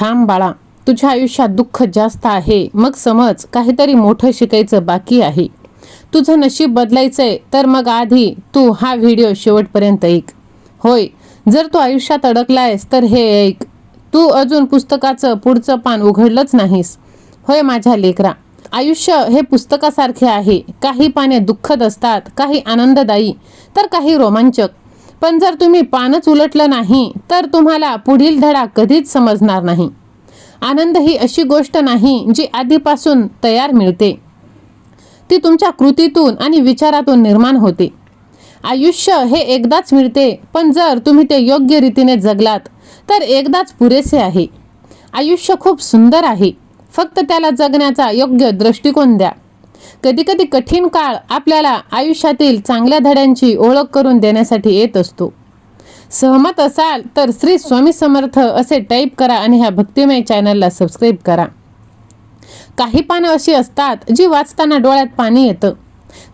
थांब बाळा, तुझ्या आयुष्यात दुःख जास्त आहे. मग समज काहीतरी मोठं शिकायचं बाकी आहे. तुझं नशीब बदलायचंय तर मग आधी तू हा व्हिडिओ शेवटपर्यंत ऐक. होय, जर तू आयुष्यात अडकलायस तर हे ऐक. तू अजून पुस्तकाचं पुढचं पान उघडलंच नाहीस. होय माझ्या लेकरा, आयुष्य हे पुस्तकासारखे आहे. काही पाने दुःखद असतात, काही आनंददायी, तर काही रोमांचक. पण जर तुम्ही पानच उलटलं नाही तर तुम्हाला पुढील धडा कधीच समजणार नाही. आनंद ही अशी गोष्ट नाही जी आधीपासून तयार मिळते. ती तुमच्या कृतीतून आणि विचारातून निर्माण होते. आयुष्य हे एकदाच मिळते, पण जर तुम्ही ते योग्य रीतीने जगलात तर एकदाच पुरेसे आहे. आयुष्य खूप सुंदर आहे, फक्त त्याला जगण्याचा योग्य दृष्टिकोन द्या. कधीकधी कठीण काळ आपल्याला आयुष्यातील चांगल्या धड्यांची ओळख करून देण्यासाठी येत असतो. सहमत असाल तर श्री स्वामी समर्थ असे टाईप करा आणि ह्या भक्तिमय चॅनलला सबस्क्राईब करा. काही पानं अशी असतात जी वाचताना डोळ्यात पाणी येतं.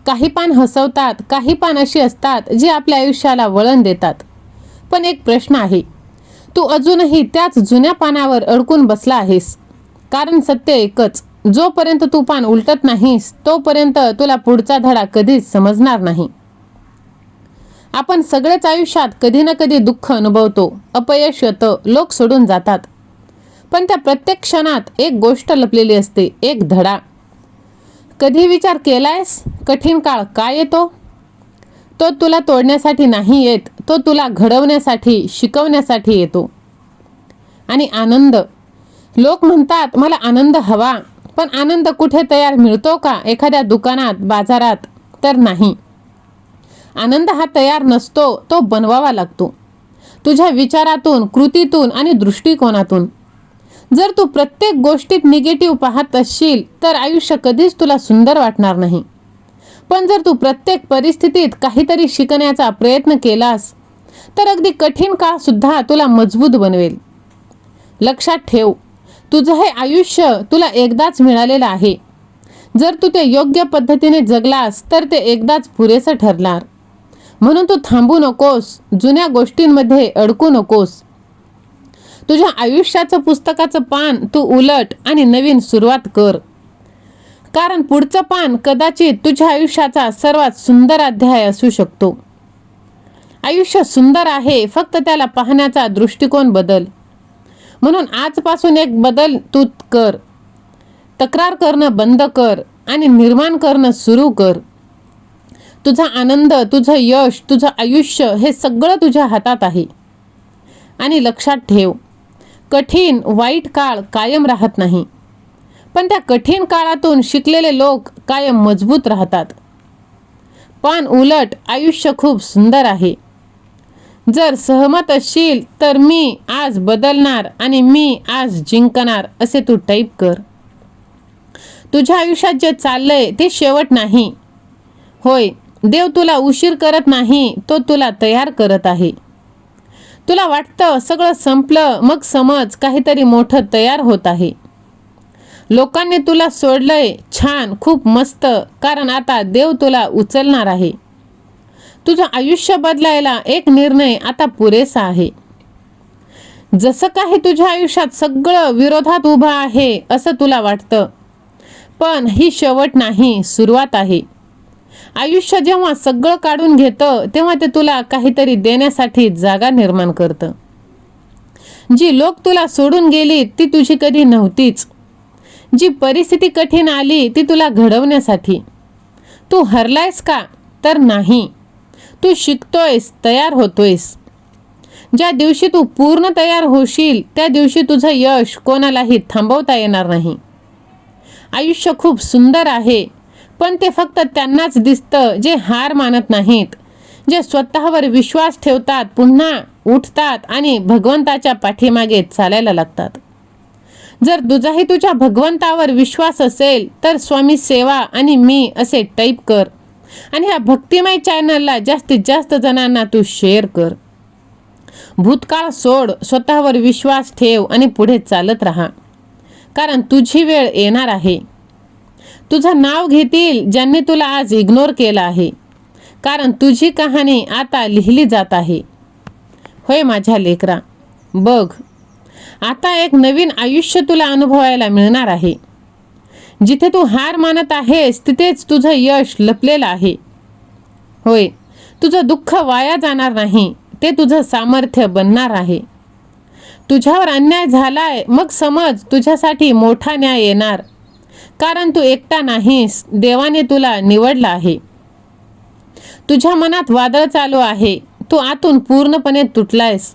काही पान हसवतात, काही पान अशी असतात जी आपल्या आयुष्याला वळण देतात. पण एक प्रश्न आहे, तू अजूनही त्याच जुन्या पानावर अडकून बसला आहेस. कारण सत्य एकच, जोपर्यंत तू पान उलटत नाहीस तोपर्यंत तुला पुढचा धडा कधीच समजणार नाही. आपण सगळेच आयुष्यात कधी ना कधी दुःख अनुभवतो, अपयश येतं, लोक सोडून जातात. पण त्या प्रत्येक क्षणात एक गोष्ट लपलेली असते, एक धडा. कधी विचार केलायस कठीण काळ का येतो? तो तुला तोडण्यासाठी नाही येत, तो तुला घडवण्यासाठी, शिकवण्यासाठी येतो. आणि आनंद, लोक म्हणतात मला आनंद हवा, पण आनंद कुठे तयार मिळतो का? एखाद्या दुकानात, बाजारात? तर नाही. आनंद हा तयार नसतो, तो बनवावा लागतो. तुझ्या विचारातून, कृतीतून आणि दृष्टिकोनातून. जर तू प्रत्येक गोष्टीत निगेटिव्ह पाहत असशील तर आयुष्य कधीच तुला सुंदर वाटणार नाही. पण जर तू प्रत्येक परिस्थितीत काहीतरी शिकण्याचा प्रयत्न केलास तर अगदी कठीण काळ सुद्धा तुला मजबूत बनवेल. लक्षात ठेव, तुझं हे आयुष्य तुला एकदाच मिळालेलं आहे. जर तू ते योग्य पद्धतीने जगलास तर ते एकदाच पुरेसं ठरणार. म्हणून तू थांबू नकोस, जुन्या गोष्टींमध्ये अडकू नकोस. तुझ्या आयुष्याचं पुस्तकाचं पान तू उलट आणि नवीन सुरुवात कर. कारण पुढचं पान कदाचित तुझ्या आयुष्याचा सर्वात सुंदर अध्याय असू शकतो. आयुष्य सुंदर आहे, फक्त त्याला पाहण्याचा दृष्टिकोन बदल. म्हणून आजपासून एक बदल तू कर. तक्रार करणं बंद कर आणि निर्माण करणं सुरू कर. तुझा आनंद, तुझं यश, तुझं आयुष्य हे सगळं तुझ्या हातात आहे. आणि लक्षात ठेव, कठीण वाईट काळ कायम राहत नाही, पण त्या कठीण काळातून शिकलेले लोक कायम मजबूत राहतात. पान उलट, आयुष्य खूप सुंदर आहे. जर सहमत असशील तर मी आज बदलणार आणि मी आज जिंकणार असे तू टाईप कर. तुझ्या आयुष्यात जे चाललंय ते शेवट नाही. होय, देव तुला उशीर करत नाही, तो तुला तयार करत आहे. तुला वाटतं सगळं संपलं, मग समज काहीतरी मोठं तयार होत आहे. लोकांनी तुला सोडलंय, छान, खूप मस्त, कारण आता देव तुला उचलणार आहे. तुझं आयुष्य बदलायला एक निर्णय आता पुरेसा आहे. जसं काही तुझ्या आयुष्यात सगळं विरोधात उभं आहे असं तुला वाटतं, पण ही शेवट नाही, सुरुवात आहे. आयुष्य जेव्हा सगळं काढून घेतं तेव्हा ते तुला काहीतरी देण्यासाठी जागा निर्माण करतं. जी लोक तुला सोडून गेली ती तुझी कधी नव्हतीच. जी परिस्थिती कठीण आली ती तुला घडवण्यासाठी. तू हरलायस का? तर नाही. तू शिकतोयस, तयार होतोयस. ज्या दिवशी तू पूर्ण तयार होशील त्या दिवशी तुझं यश कोणालाही थांबवता येणार नाही. आयुष्य खूप सुंदर आहे, पण ते फक्त त्यांनाच दिसतं जे हार मानत नाहीत, जे स्वतःवर विश्वास ठेवतात, पुन्हा उठतात आणि भगवंताच्या पाठीमागे चालायला लागतात. जर तुझाही तुझ्या भगवंतावर विश्वास असेल तर स्वामी सेवा आणि मी असे टाईप कर आणि ह्या भक्तिमय चॅनलला जास्तीत जास्त जणांना तू शेअर कर. भूतकाळ सोड, स्वतःवर विश्वास ठेव आणि पुढे चालत राहा. कारण तुझी वेळ येणार आहे. तुझं नाव घेतील ज्यांनी तुला आज इग्नोर केलं आहे, कारण तुझी कहाणी आता लिहिली जात आहे. होय माझ्या लेकरा, बघ, आता एक नवीन आयुष्य तुला अनुभवायला मिळणार आहे. जिथे तू हार मानत आहेस तिथेच तुझं यश लपलेलं आहे. होय, तुझं दुःख वाया जाणार नाही, ते तुझं सामर्थ्य बनणार आहे. तुझ्यावर अन्याय झालाय, मग समज तुझ्यासाठी मोठा न्याय येणार. कारण तू एकटा नाहीस, देवाने तुला निवडलं आहे. तुझ्या मनात वादळ चालू आहे, तू आतून पूर्णपणे तुटलायस.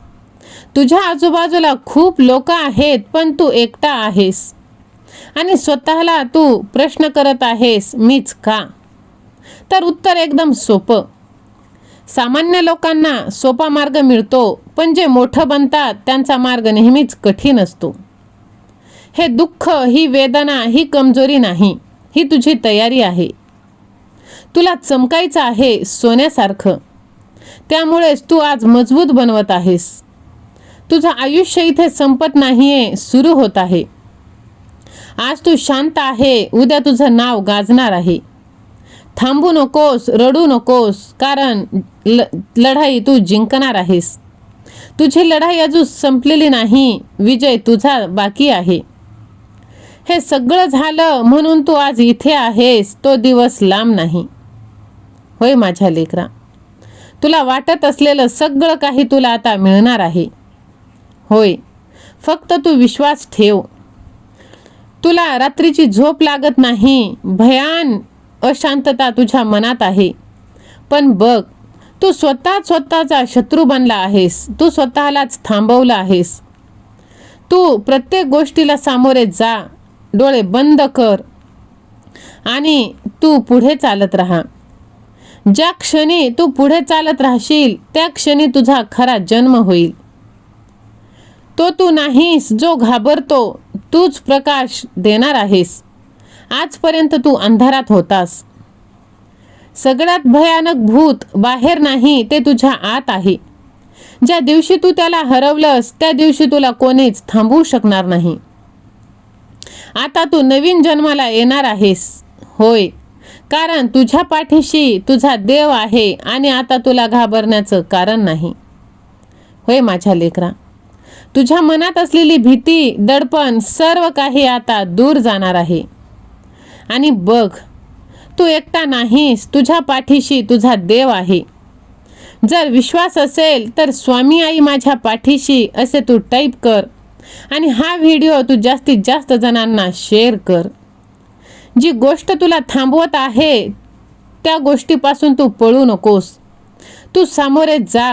तुझ्या आजूबाजूला खूप लोक आहेत, पण तू एकटा आहेस. आणि स्वतःला तू प्रश्न करत आहेस, मीच का? तर उत्तर एकदम सोपं. सामान्य लोकांना सोपा मार्ग मिळतो, पण जे मोठं बनतात त्यांचा मार्ग नेहमीच कठीण असतो. हे दुःख, ही वेदना, ही कमजोरी नाही, ही तुझी तयारी आहे. तुला चमकायचं आहे सोन्यासारखं. त्यामुळेच तू आज मजबूत बनवत आहेस. तुझं आयुष्य इथे संपत नाहीये, सुरू होत आहे. आज तू शांत आहे, उद्या तुझं नाव गाजणार आहे. थांबू नकोस, रडू नकोस, कारण लढाई तू जिंकणार आहेस. तुझी लढाई अजून संपलेली नाही, विजय तुझा बाकी आहे. हे सगळं झालं म्हणून तू आज इथे आहेस, तो दिवस लांब नाही. होय माझ्या लेकरा, तुला वाटत असलेलं सगळं काही तुला आता मिळणार आहे. होय, फक्त तू विश्वास ठेव. तुला रात्रीची झोप लागत नाही, भयान अशांतता तुझ्या मनात आहे. पण बघ, तू स्वतःचा शत्रू बनला आहेस. तू स्वतःलाच थांबवलं आहेस. तू प्रत्येक गोष्टीला सामोरे जा, डोळे बंद कर आणि तू पुढे चालत राहा. ज्या क्षणी तू पुढे चालत राहशील त्या क्षणी तुझा खरा जन्म होईल. तो तू नाहीस जो घाबरतो, तूच प्रकाश देणार आहेस. आजपर्यंत तू अंधारात होतास. सगळ्यात भयानक भूत बाहेर नाही, ते तुझ्या आत आहे. ज्या दिवशी तू त्याला हरवलंस त्या दिवशी तुला कोणीच थांबवू शकणार नाही. आता तू नवीन जन्माला येणार आहेस. होय, कारण तुझ्या पाठीशी तुझा देव आहे आणि आता तुला घाबरण्याचं कारण नाही. होय माझ्या लेकरा, तुझ्या मनात असलेली भीती, दडपण सर्व काही आता दूर जाणार आहे. आणि बघ, तू एकटा नाहीस, तुझ्या पाठीशी तुझा देव आहे. जर विश्वास असेल तर स्वामी आई माझ्या पाठीशी असे तू टाईप कर आणि हा व्हिडिओ तू जास्तीत जास्त जणांना शेअर कर. जी गोष्ट तुला थांबवत आहे त्या गोष्टीपासून तू पळू नकोस. तू सामोरे जा,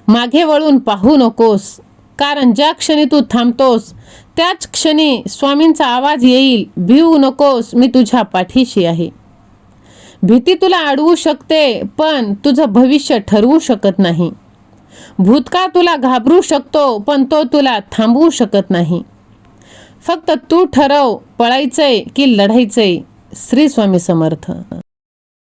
मागे वळून पाहू नकोस. कारण ज्या क्षणी तू थांबतोस त्याच क्षणी स्वामींचा आवाज येईल, भिवू नकोस, मी तुझ्या पाठीशी आहे. भीती तुला अडवू शकते, पण तुझं भविष्य ठरवू शकत नाही. भूतकाळ तुला घाबरू शकतो, पण तो तुला थांबवू शकत नाही. फक्त तू ठरव, पळायचंय की लढायचंय. श्री स्वामी समर्थ.